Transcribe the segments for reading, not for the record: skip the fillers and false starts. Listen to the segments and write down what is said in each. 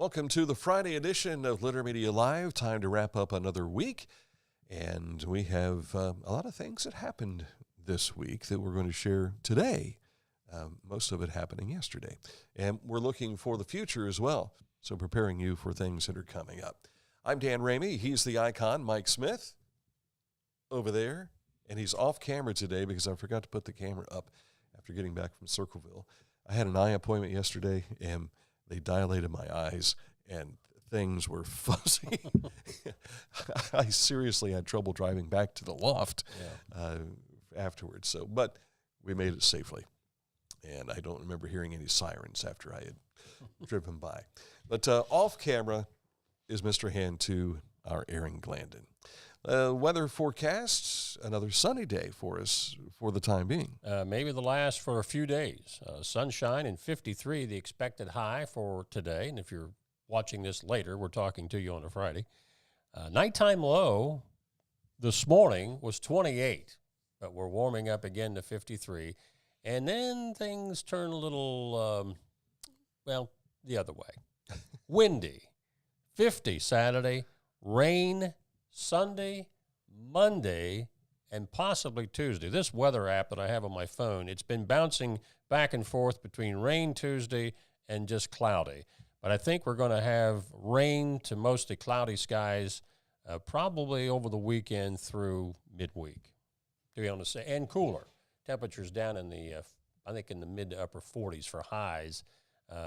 Welcome to the Friday edition of Litter Media Live. Time to wrap up another week. And we have a lot of things that happened this week that we're going to share today. Most of it happening yesterday. And we're looking for the future as well. So preparing you for things that are coming up. I'm Dan Ramey. He's the icon, Mike Smith, over there. And he's off camera today because I forgot to put the camera up after getting back from Circleville. I had an eye appointment yesterday, and they dilated my eyes, and things were fuzzy. I seriously had trouble driving back to the loft afterwards. But we made it safely, and I don't remember hearing any sirens after I had driven by. But off camera is Mr. Hand to our Aaron Glandon. Weather forecast, another sunny day for us for the time being. Maybe the last for a few days. Sunshine and 53, the expected high for today. And if you're watching this later, we're talking to you on a Friday. Nighttime low this morning was 28, but we're warming up again to 53. And then things turn a little, the other way. Windy, 50 Saturday, rain Sunday, Monday, and possibly Tuesday. This weather app that I have on my phone, it's been bouncing back and forth between rain Tuesday and just cloudy. But I think we're going to have rain to mostly cloudy skies probably over the weekend through midweek, to be honest, and cooler. Temperatures down in the, I think in the mid to upper 40s for highs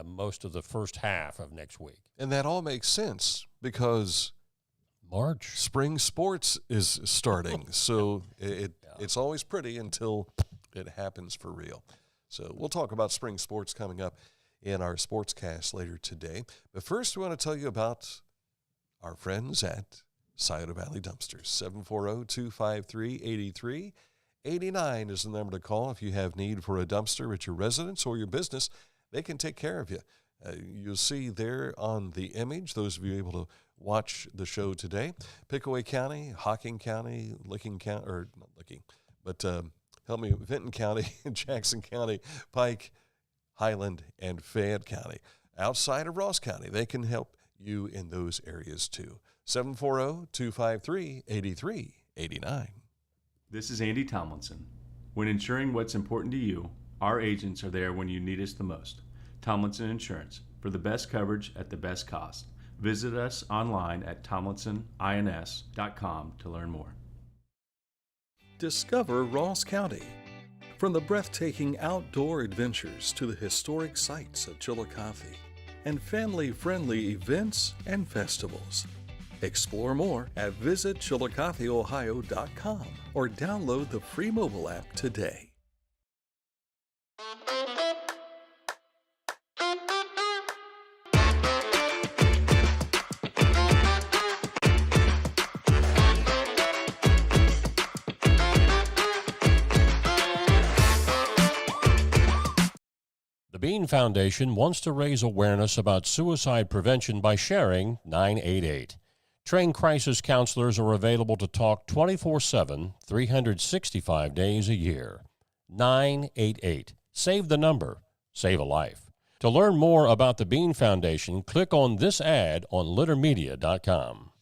most of the first half of next week. And that all makes sense because March. Spring sports is starting, so it's always pretty until it happens for real. So we'll talk about spring sports coming up in our sportscast later today. But first, we want to tell you about our friends at Scioto Valley Dumpsters. 740-253-8389 is the number to call if you have need for a dumpster at your residence or your business. They can take care of you. You'll see there on the image, those of you able to watch the show today, Pickaway County, Hocking County, Licking County, or not Licking, but help me, Vinton County, Jackson County, Pike, Highland, and Fayette County. Outside of Ross County, they can help you in those areas too. 740-253-8389. This is Andy Tomlinson. When ensuring what's important to you, our agents are there when you need us the most. Tomlinson Insurance, for the best coverage at the best cost. Visit us online at tomlinsonins.com to learn more. Discover Ross County. From the breathtaking outdoor adventures to the historic sights of Chillicothe and family-friendly events and festivals. Explore more at visitchillicotheohio.com or download the free mobile app today. The Bean Foundation wants to raise awareness about suicide prevention by sharing 988. Trained crisis counselors are available to talk 24/7, 365 days a year. 988. Save the number. Save a life. To learn more about the Bean Foundation, click on this ad on littermedia.com.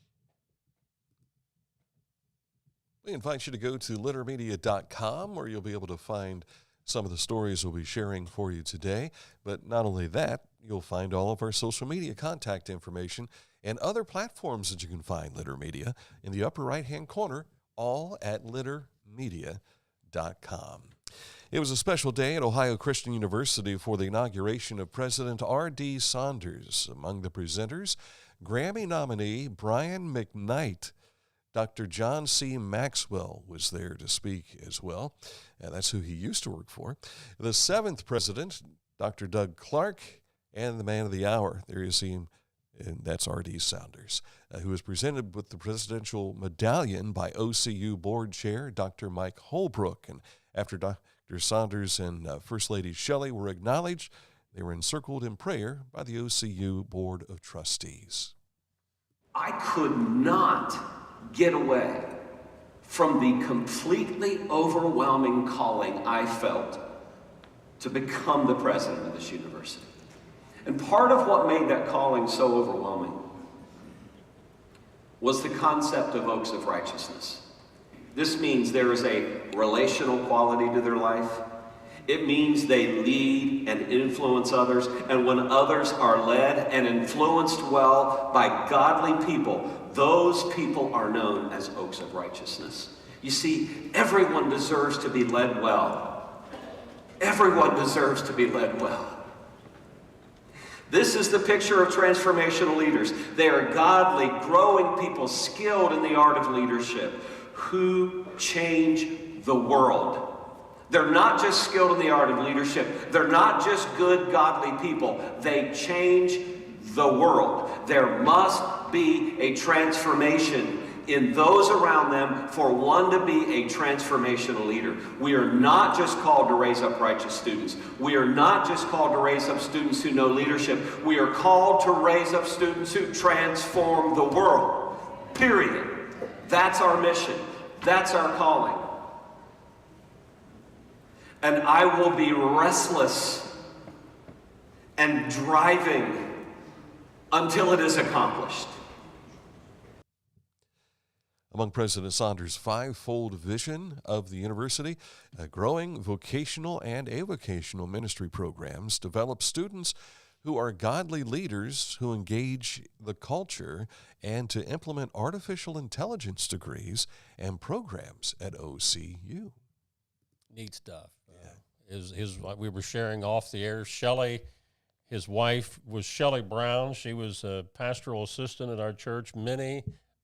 We invite you to go to littermedia.com where you'll be able to find some of the stories we'll be sharing for you today. But not only that, you'll find all of our social media contact information and other platforms that you can find Litter Media in the upper right-hand corner, all at littermedia.com. It was a special day at Ohio Christian University for the inauguration of President R.D. Saunders. Among the presenters, Grammy nominee Brian McKnight. Dr. John C. Maxwell was there to speak as well, and that's who he used to work for. The seventh president, Dr. Doug Clark, and the man of the hour, there you see him, and that's R.D. Saunders, who was presented with the Presidential Medallion by OCU Board Chair Dr. Mike Holbrook. And after Dr. Saunders and First Lady Shelley were acknowledged, they were encircled in prayer by the OCU Board of Trustees. I could not get away from the completely overwhelming calling I felt to become the president of this university. And part of what made that calling so overwhelming was the concept of oaks of righteousness. This means there is a relational quality to their life. It means they lead and influence others, and when others are led and influenced well by godly people, those people are known as oaks of righteousness. You see, everyone deserves to be led well. Everyone deserves to be led well. This is the picture of transformational leaders. They are godly, growing people skilled in the art of leadership who change the world. They're not just skilled in the art of leadership. They're not just good, godly people. They change the world. There must be a transformation in those around them for one to be a transformational leader. We are not just called to raise up righteous students. We are not just called to raise up students who know leadership. We are called to raise up students who transform the world. Period. That's our mission. That's our calling. And I will be restless and driving until it is accomplished. Among President Saunders' five-fold vision of the university, growing vocational and avocational ministry programs develop students who are godly leaders who engage the culture and to implement artificial intelligence degrees and programs at OCU. Neat stuff. Like we were sharing off the air, Shelley, his wife was Shelley Brown. She was a pastoral assistant at our church many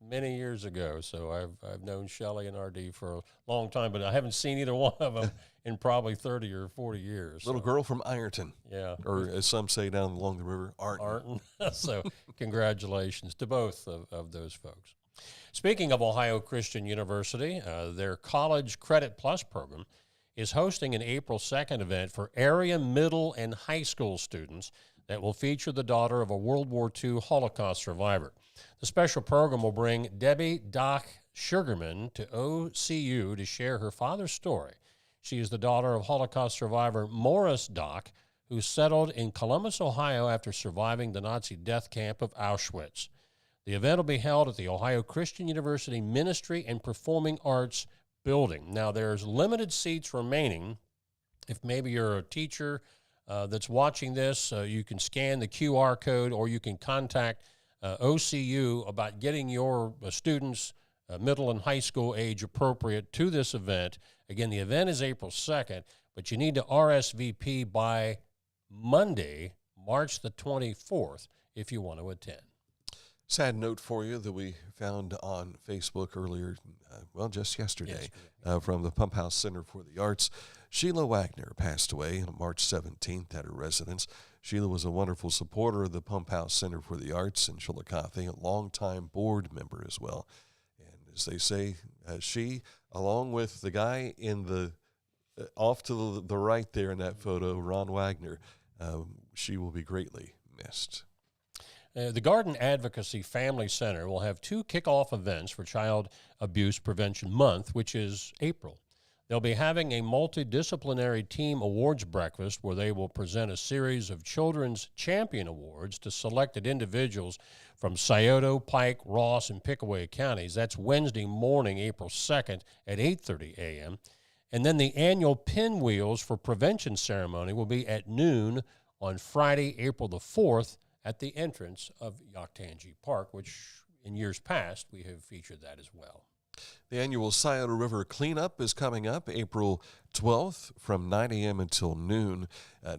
years ago. So I've known Shelley and RD for a long time, but I haven't seen either one of them in probably 30 or 40 years. Little girl from Ironton. Yeah. Or as some say down along the river, Arton. So congratulations to both of those folks. Speaking of Ohio Christian University, their College Credit Plus program is hosting an April 2nd event for area middle and high school students that will feature the daughter of a World War II Holocaust survivor. The special program will bring Debi Dach Sugarman to OCU to share her father's story. She is the daughter of Holocaust survivor Morris Dach, who settled in Columbus, Ohio after surviving the Nazi death camp of Auschwitz. The event will be held at the Ohio Christian University Ministry and Performing Arts building. Now, there's limited seats remaining. If maybe you're a teacher that's watching this, you can scan the QR code or you can contact OCU about getting your students, middle and high school age appropriate, to this event. Again, the event is April 2nd, but you need to RSVP by Monday, March the 24th, if you want to attend. Sad note for you that we found on Facebook earlier, just yesterday, from the Pump House Center for the Arts. Sheila Wagner passed away on March 17th at her residence. Sheila was a wonderful supporter of the Pump House Center for the Arts in Chillicothe, a longtime board member as well. And as they say, she, along with the guy in the off to the right there in that photo, Ron Wagner, she will be greatly missed. The Garden Advocacy Family Center will have two kickoff events for Child Abuse Prevention Month, which is April. They'll be having a multidisciplinary team awards breakfast where they will present a series of Children's Champion Awards to selected individuals from Scioto, Pike, Ross, and Pickaway counties. That's Wednesday morning, April 2nd at 8:30 a.m. And then the annual Pinwheels for Prevention ceremony will be at noon on Friday, April the 4th, at the entrance of Yoctangi Park, which in years past we have featured that as well. The annual Scioto River Cleanup is coming up April 12th from 9 a.m. until noon.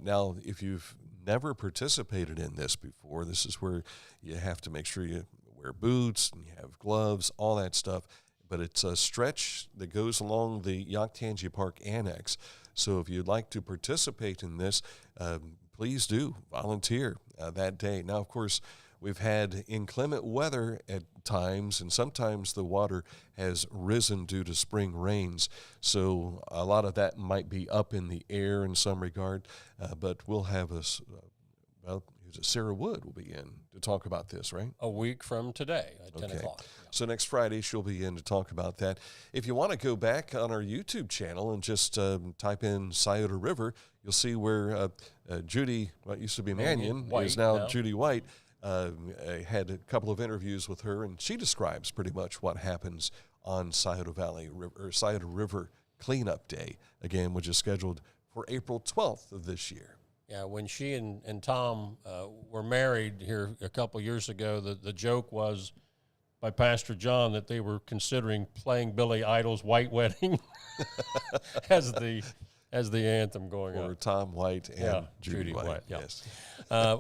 Now, if you've never participated in this before, this is where you have to make sure you wear boots and you have gloves, all that stuff. But it's a stretch that goes along the Yoctangi Park Annex. So if you'd like to participate in this, please do volunteer that day. Now, of course, we've had inclement weather at times, and sometimes the water has risen due to spring rains. So a lot of that might be up in the air in some regard, but we'll have as is it Sarah Wood will be in to talk about this, right? A week from today at 10 o'clock. Yeah. So next Friday, she'll be in to talk about that. If you want to go back on our YouTube channel and just type in Scioto River, you'll see where Judy, what used to be Mannion, is now Judy White. I had a couple of interviews with her, and she describes pretty much what happens on Scioto River Cleanup Day, again, which is scheduled for April 12th of this year. Yeah, when she and Tom were married here a couple years ago, the joke was by Pastor John that they were considering playing Billy Idol's White Wedding as the anthem going on. Or Tom White and Judy White. Yeah. Yes.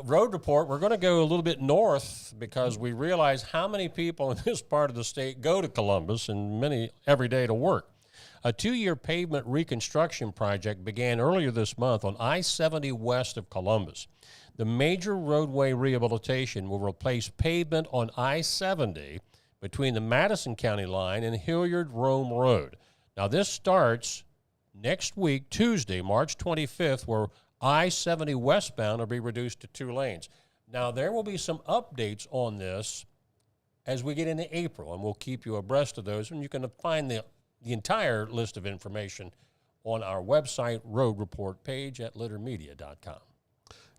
Road report, we're going to go a little bit north because we realize how many people in this part of the state go to Columbus and many every day to work. A 2-year pavement reconstruction project began earlier this month on I-70 west of Columbus. The major roadway rehabilitation will replace pavement on I-70 between the Madison County line and Hilliard-Rome Road. Now, this starts next week, Tuesday, March 25th, where I-70 westbound will be reduced to 2 lanes. Now, there will be some updates on this as we get into April, and we'll keep you abreast of those, and you can find the entire list of information on our website road report page at littermedia.com.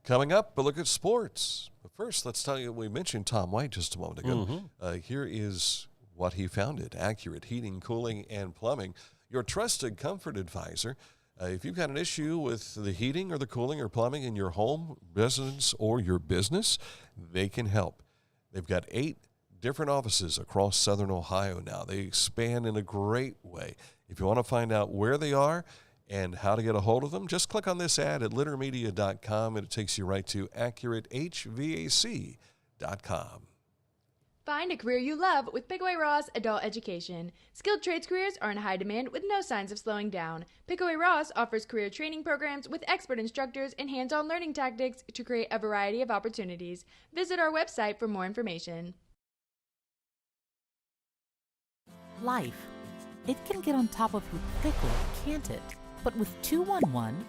Coming up, a look at sports. But first, let's tell you, we mentioned Tom White just a moment ago. Here is what he founded, Accurate Heating, Cooling, and Plumbing, your trusted comfort advisor. If you've got an issue with the heating or the cooling or plumbing in your home, residence, or your business, they can help. They've got 8 different offices across southern Ohio now. They expand in a great way. If you want to find out where they are and how to get a hold of them, just click on this ad at littermedia.com and it takes you right to accuratehvac.com. Find a career you love with Pickaway Ross Adult Education. Skilled trades careers are in high demand with no signs of slowing down. Pickaway Ross offers career training programs with expert instructors and hands-on learning tactics to create a variety of opportunities. Visit our website for more information. Life. It can get on top of you quickly, can't it? But with 211,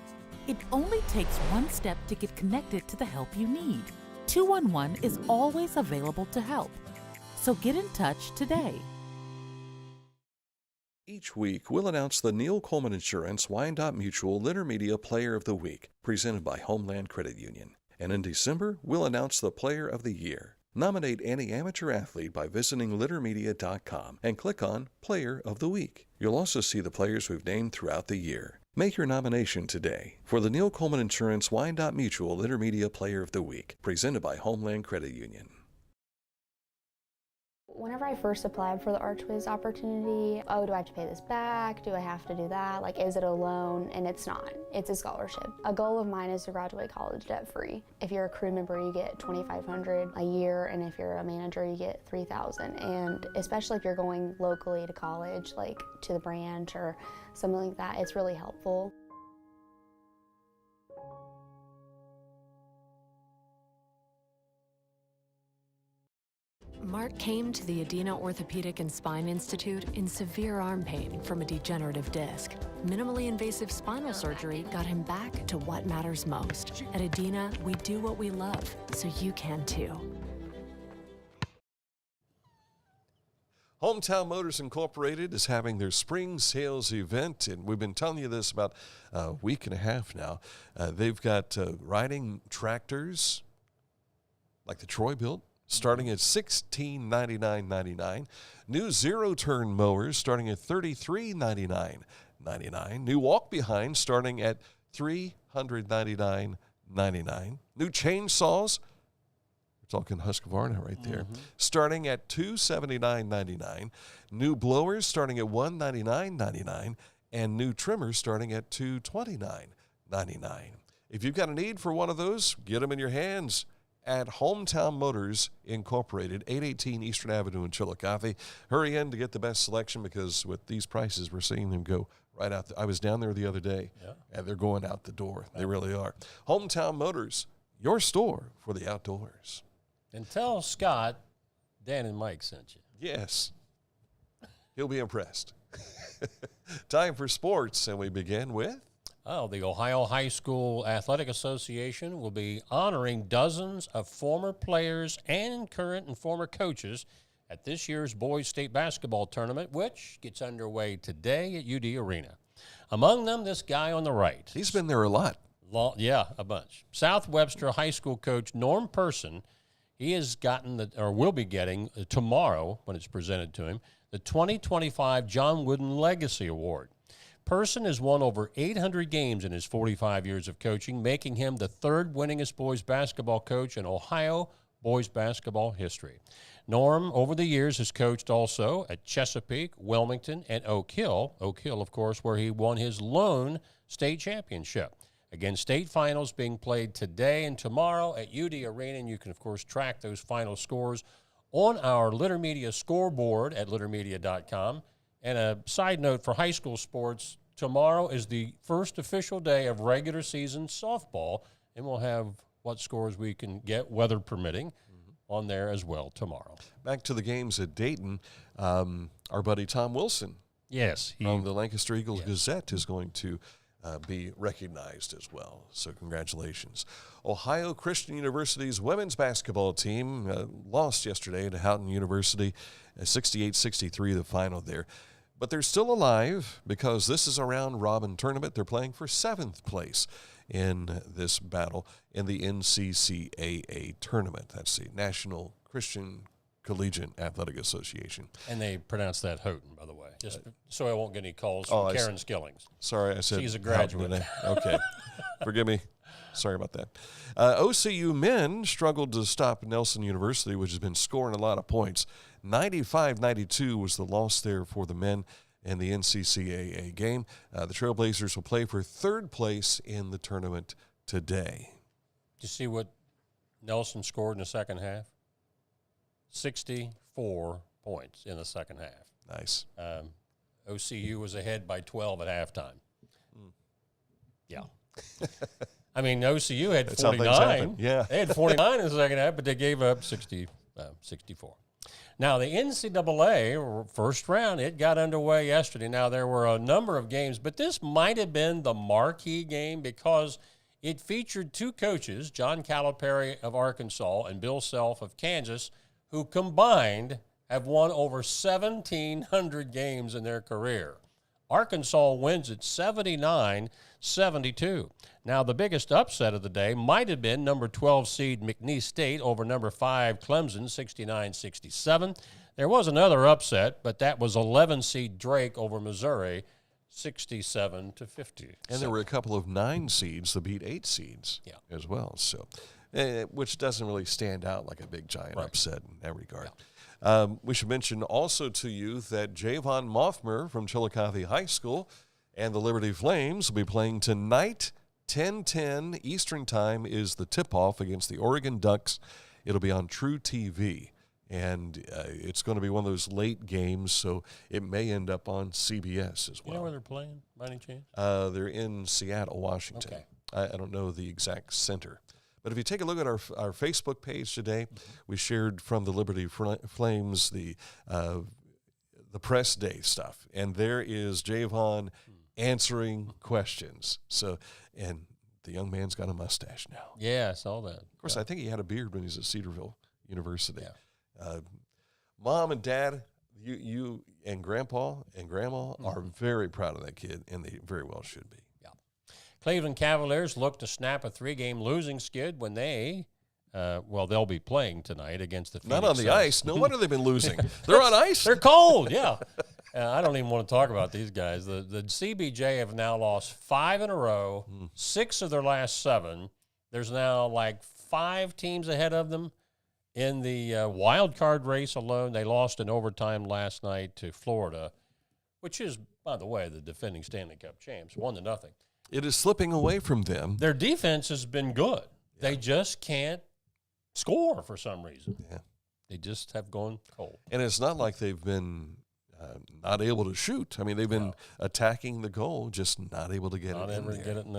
it only takes one step to get connected to the help you need. 211 is always available to help. So get in touch today. Each week, we'll announce the Neil Coleman Insurance Wyandotte Mutual Littermedia Player of the Week, presented by Homeland Credit Union. And in December, we'll announce the Player of the Year. Nominate any amateur athlete by visiting littermedia.com and click on Player of the Week. You'll also see the players we've named throughout the year. Make your nomination today for the Neil Coleman Insurance Wyandotte Mutual Littermedia Player of the Week, presented by Homeland Credit Union. Whenever I first applied for the Archways opportunity, do I have to pay this back? Do I have to do that? Like, is it a loan? And it's not. It's a scholarship. A goal of mine is to graduate college debt-free. If you're a crew member, you get $2,500 a year, and if you're a manager, you get $3,000. And especially if you're going locally to college, like to the branch or something like that, it's really helpful. Mark came to the Adena Orthopedic and Spine Institute in severe arm pain from a degenerative disc. Minimally invasive spinal surgery got him back to what matters most. At Adena, we do what we love, so you can too. Hometown Motors Incorporated is having their spring sales event, and we've been telling you this about a week and a half now. They've got riding tractors like the Troy built, starting at $1699.99. New zero-turn mowers starting at $3399.99. New walk-behind starting at $399.99. New chainsaws, we're talking Husqvarna right there, starting at $279.99. New blowers starting at $199.99. And new trimmers starting at $229.99. If you've got a need for one of those, get them in your hands at Hometown Motors Incorporated, 818 Eastern Avenue in Chillicothe. Hurry in to get the best selection, because with these prices, we're seeing them go right out. I was down there the other day, and they're going out the door. They really are. Hometown Motors, your store for the outdoors. And tell Scott Dan and Mike sent you. Yes. He'll be impressed. Time for sports, and we begin with Oh, the Ohio High School Athletic Association will be honoring dozens of former players and current and former coaches at this year's boys state basketball tournament, which gets underway today at UD Arena. Among them, this guy on the right. He's been there a lot. Yeah, a bunch. South Webster High School coach Norm Persin, he has gotten, or will be getting tomorrow when it's presented to him, the 2025 John Wooden Legacy Award. Persin has won over 800 games in his 45 years of coaching, making him the third winningest boys basketball coach in Ohio boys basketball history. Norm, over the years, has coached also at Chesapeake, Wilmington, and Oak Hill. Oak Hill, of course, where he won his lone state championship. Again, state finals being played today and tomorrow at UD Arena, and you can, of course, track those final scores on our Litter Media scoreboard at littermedia.com. And a side note for high school sports, tomorrow is the first official day of regular season softball, and we'll have what scores we can get, weather permitting, on there as well tomorrow. Back to the games at Dayton, our buddy Tom Wilson from the Lancaster Eagle Gazette is going to be recognized as well. So congratulations. Ohio Christian University's women's basketball team lost yesterday to Houghton University, 68-63 the final there. But they're still alive because this is a round-robin tournament. They're playing for 7th place in this battle in the NCCAA tournament. That's the National Christian Collegiate Athletic Association. And they pronounce that Houghton, by the way, just so I won't get any calls from Karen Skillings. Sorry, I said she's a graduate. Okay, forgive me. Sorry about that. OCU Men struggled to stop Nelson University, which has been scoring a lot of points. 95-92 was the loss there for the men in the NCCAA game. The Trailblazers will play for 3rd place in the tournament today. Did you see what Nelson scored in the second half? 64 points in the second half. Nice. OCU was ahead by 12 at halftime. Yeah. I mean, OCU had 49. Yeah. They had 49 in the second half, but they gave up 64. Now, the NCAA first round, it got underway yesterday. Now, there were a number of games, but this might have been the marquee game because it featured 2 coaches, John Calipari of Arkansas and Bill Self of Kansas, who combined have won over 1,700 games in their career. Arkansas wins at 79-72. Now, the biggest upset of the day might have been number 12 seed McNeese State over number 5 Clemson, 69-67. There was another upset, but that was 11 seed Drake over Missouri, 67-50. And there were a couple of 9 seeds that beat 8 seeds as well. So, which doesn't really stand out like a big giant upset in that regard. Yeah. We should mention also to you that Javon Moffmer from Chillicothe High School and the Liberty Flames will be playing tonight. 10:10 Eastern Time is the tip-off against the Oregon Ducks. It'll be on True TV, and it's going to be one of those late games, so it may end up on CBS as well. You know where they're playing, by any chance? They're in Seattle, Washington. Okay. I don't know the exact center. But if you take a look at our Facebook page today, we shared from the Liberty Flames the press day stuff, and there is Javon answering questions. So, and the young man's got a mustache now. Yeah, I saw that. Of course, I think he had a beard when he was at Cedarville University. Yeah. Mom and Dad, you and Grandpa and Grandma are very proud of that kid, and they very well should be. Yeah. Cleveland Cavaliers look to snap a 3-game losing skid when they they'll be playing tonight against the Phoenix Not on the Suns. ice. No wonder they've been losing. They're on ice. They're cold, yeah. I don't even want to talk about these guys. The CBJ have now lost 5 in a row, 6 of their last 7. There's now like 5 teams ahead of them in the wild card race alone. They lost in overtime last night to Florida, which is, by the way, the defending Stanley Cup champs, 1-0. It is slipping away from them. Their defense has been good. Yeah. They just can't score for some reason. Yeah. They just have gone cold. And it's not like they've been not able to shoot. I mean, they've been attacking the goal, just not able to get it in there. Get it in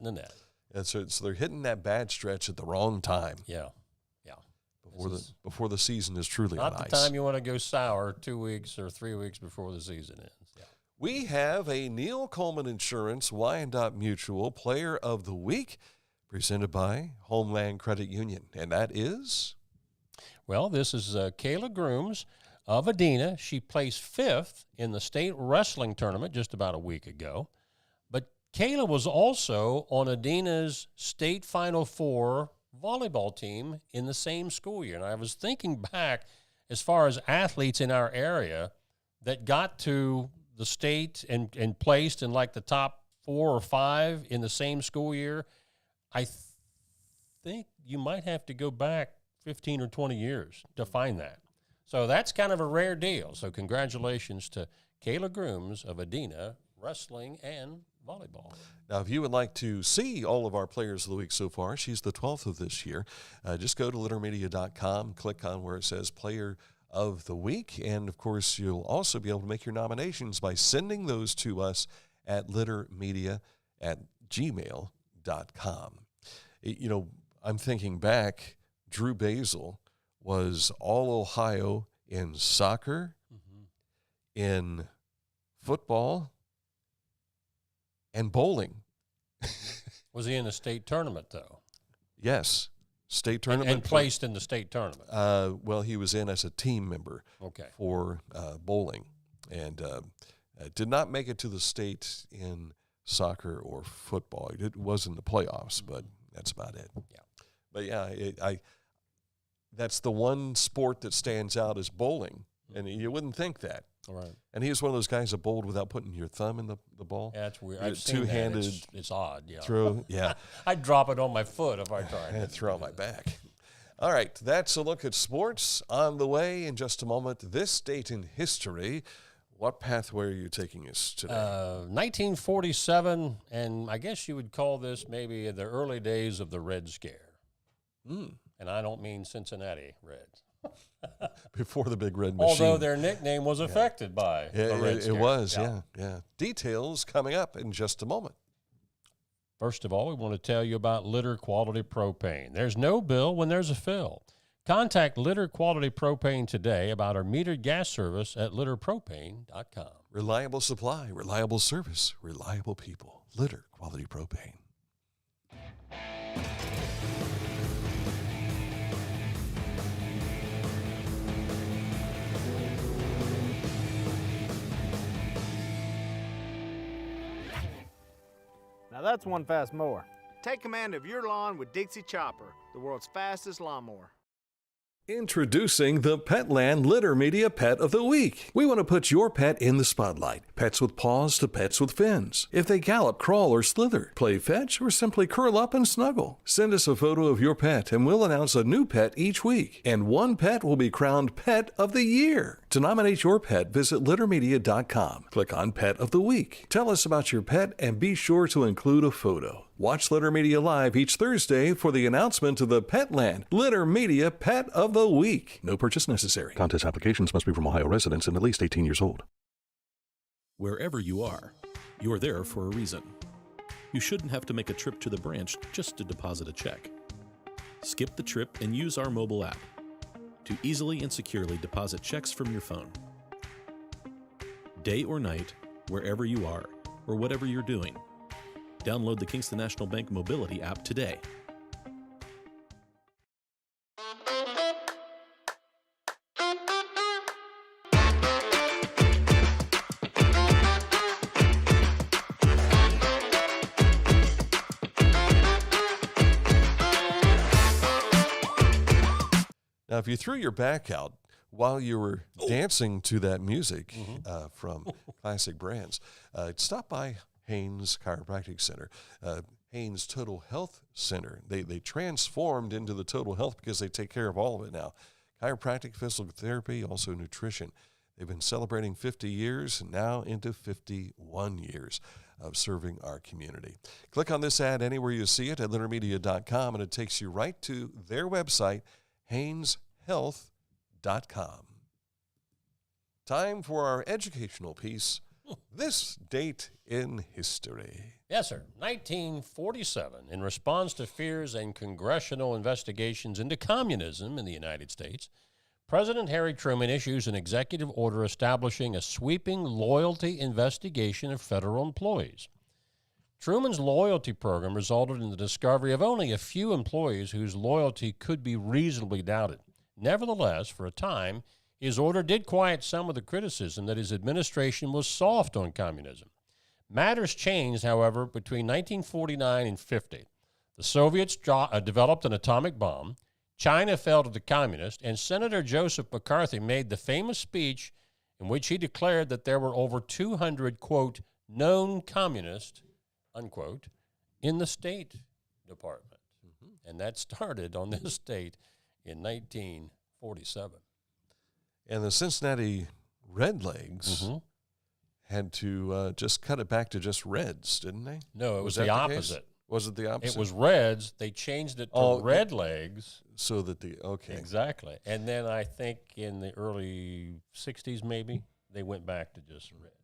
the net. And so they're hitting that bad stretch at the wrong time. Yeah. Before the season is truly not on ice. Not the time you want to go sour 2 weeks or 3 weeks before the season ends. Yeah. We have a Neil Coleman Insurance Wyandotte Mutual Player of the Week presented by Homeland Credit Union, and that is? Well, this is Kayla Grooms of Adina. She placed 5th in the state wrestling tournament just about a week ago. But Kayla was also on Adina's state Final Four volleyball team in the same school year. And I was thinking back as far as athletes in our area that got to the state and placed in like the top 4 or 5 in the same school year. I think you might have to go back 15 or 20 years to find that. So that's kind of a rare deal. So congratulations to Kayla Grooms of Adina Wrestling and Volleyball. Now, if you would like to see all of our players of the week so far, she's the 12th of this year. Just go to littermedia.com, click on where it says Player of the Week. And, of course, you'll also be able to make your nominations by sending those to us at littermedia@gmail.com. You know, I'm thinking back, Drew Basil was all Ohio in soccer, in football, and bowling. Was he in the state tournament, though? Yes, state tournament. And placed in the state tournament? Well, he was in as a team member for bowling, and did not make it to the state in soccer or football. It was in the playoffs, but that's about it. Yeah. But, yeah, that's the one sport that stands out as bowling, and you wouldn't think that. All right. And he was one of those guys that bowled without putting your thumb in the ball. Yeah, that's weird. I've seen two-handed that. It's odd. Yeah. throw. Yeah. I'd drop it on my foot if I tried. And throw on my back. All right, that's a look at sports. On the way in just a moment, this date in history. What pathway are you taking us today? 1947, and I guess you would call this maybe the early days of the Red Scare. And I don't mean Cincinnati Reds. Before the big red machine. Although their nickname was affected by the Red Scare. It was, yeah. Details coming up in just a moment. First of all, we want to tell you about Litter Quality Propane. There's no bill when there's a fill. Contact Litter Quality Propane today about our metered gas service at litterpropane.com. Reliable supply, reliable service, reliable people. Litter Quality Propane. Now that's one fast mower. Take command of your lawn with Dixie Chopper, the world's fastest lawnmower. Introducing the Petland Litter Media Pet of the Week. We want to put your pet in the spotlight. Pets with paws to pets with fins. If they gallop, crawl, or slither, play fetch, or simply curl up and snuggle. Send us a photo of your pet and we'll announce a new pet each week. And one pet will be crowned Pet of the Year. To nominate your pet, visit littermedia.com. Click on Pet of the Week. Tell us about your pet and be sure to include a photo. Watch Litter Media Live each Thursday for the announcement of the Petland Litter Media Pet of the Week. No purchase necessary. Contest applications must be from Ohio residents and at least 18 years old. Wherever you are, you're there for a reason. You shouldn't have to make a trip to the branch just to deposit a check. Skip the trip and use our mobile app to easily and securely deposit checks from your phone. Day or night, wherever you are, or whatever you're doing, download the Kingston National Bank Mobility app today. Now, if you threw your back out while you were dancing to that music from Classic Brands, stop by Haynes Chiropractic Center. Haynes Total Health Center. They transformed into the Total Health because they take care of all of it now. Chiropractic, physical therapy, also nutrition. They've been celebrating 50 years, now into 51 years of serving our community. Click on this ad anywhere you see it at littermedia.com, and it takes you right to their website, HaynesHealth.com. Time for our educational piece, This Date in History. Yes, sir. 1947, in response to fears and congressional investigations into communism in the United States, President Harry Truman issues an executive order establishing a sweeping loyalty investigation of federal employees. Truman's loyalty program resulted in the discovery of only a few employees whose loyalty could be reasonably doubted. Nevertheless, for a time, his order did quiet some of the criticism that his administration was soft on communism. Matters changed, however, between 1949 and 50. The Soviets developed an atomic bomb, China fell to the communists, and Senator Joseph McCarthy made the famous speech in which he declared that there were over 200, quote, known communists, unquote, in the State Department. Mm-hmm. And that started on this date in 1947. And the Cincinnati Redlegs had to just cut it back to just Reds, didn't they? No, it was the opposite. Was it the opposite? It was Reds. They changed it to Redlegs. So that Exactly. And then I think in the early 60s maybe, they went back to just Reds.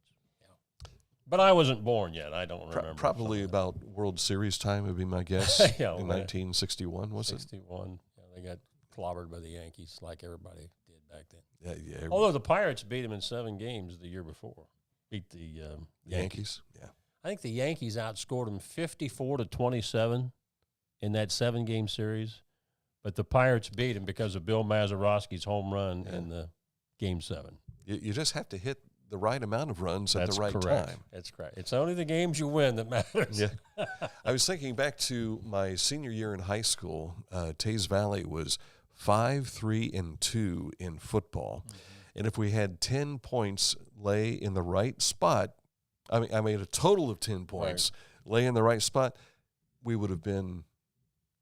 Yeah. But I wasn't born yet. I don't remember. Probably about World Series time would be my guess. Yeah, in 1961, was 61. Yeah, they got clobbered by the Yankees like everybody did back then. Yeah. Although the Pirates beat them in 7 games the year before. Beat the Yankees. Yeah. I think the Yankees outscored them 54-27 in that 7-game series, but the Pirates beat them because of Bill Mazeroski's home run in the Game 7. You just have to hit the right amount of runs at the right correct. time. That's correct. It's only the games you win that matters. Yeah. I was thinking back to my senior year in high school. Taze Valley was 5-3-2 in football. Mm-hmm. And if we had 10 points lay in the right spot, I made a total of 10 points, lay in the right spot, we would have been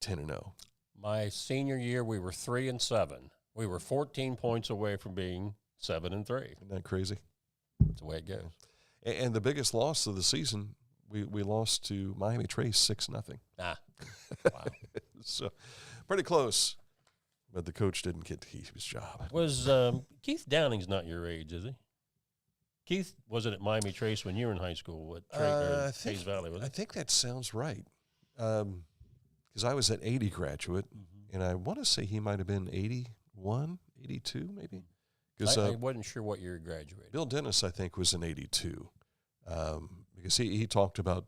10-0. My senior year, we were 3-7. We were 14 points away from being 7-3. Isn't that crazy? That's the way it goes. And the biggest loss of the season, we lost to Miami Trace 6-0. Wow. So pretty close. But the coach didn't get to keep his job. Was Keith Downing's not your age, is he? Keith wasn't at Miami Trace when you were in high school. Taze Valley, was it? I think that sounds right. Because I was at 80 graduate, and I want to say he might have been 81, 82 maybe. I wasn't sure what year he graduated. Bill Dennis, I think, was in 82. Because he talked about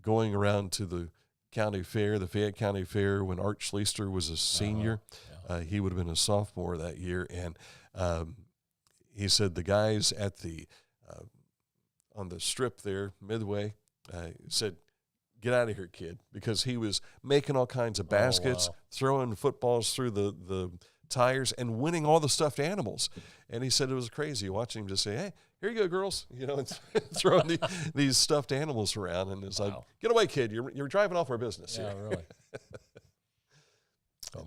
going around to the county fair, the Fayette County Fair, when Art Schleister was a senior. He would have been a sophomore that year, and he said the guys at the on the strip there, Midway, said, "Get out of here, kid," because he was making all kinds of baskets, throwing footballs through the tires, and winning all the stuffed animals. And he said it was crazy watching him just say, "Hey, here you go, girls," and throwing these stuffed animals around. And it's like, "Get away, kid! You're driving off our business." Yeah, really.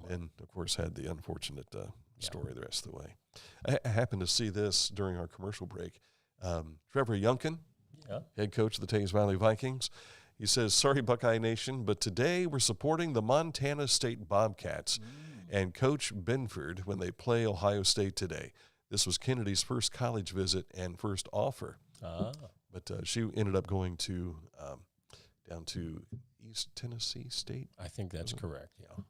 And of course, had the unfortunate story the rest of the way. I happened to see this during our commercial break. Trevor Youngkin, head coach of the Taze Valley Vikings, he says, "Sorry, Buckeye Nation, but today we're supporting the Montana State Bobcats and Coach Benford when they play Ohio State today. This was Kennedy's first college visit and first offer." But she ended up going to down to East Tennessee State. I think that's correct, yeah.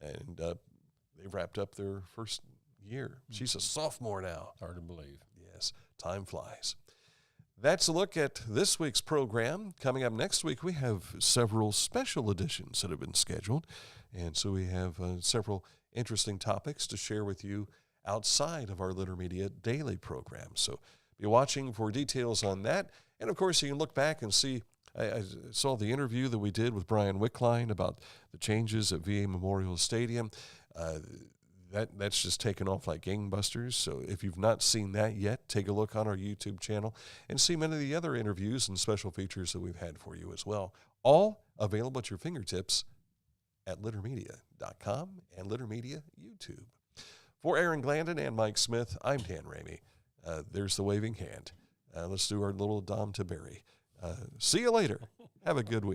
And they wrapped up their first year. She's a sophomore now. Hard to believe. Yes, time flies. That's a look at this week's program. Coming up next week, we have several special editions that have been scheduled. And so we have several interesting topics to share with you outside of our Litter Media daily program. So be watching for details on that. And, of course, you can look back and see. I saw the interview that we did with Brian Wickline about the changes at VA Memorial Stadium. That's just taken off like gangbusters. So if you've not seen that yet, take a look on our YouTube channel and see many of the other interviews and special features that we've had for you as well. All available at your fingertips at littermedia.com and Litter Media YouTube. For Aaron Glandon and Mike Smith, I'm Dan Ramey. There's the waving hand. Let's do our little Dom to Barry. See you later. Have a good week.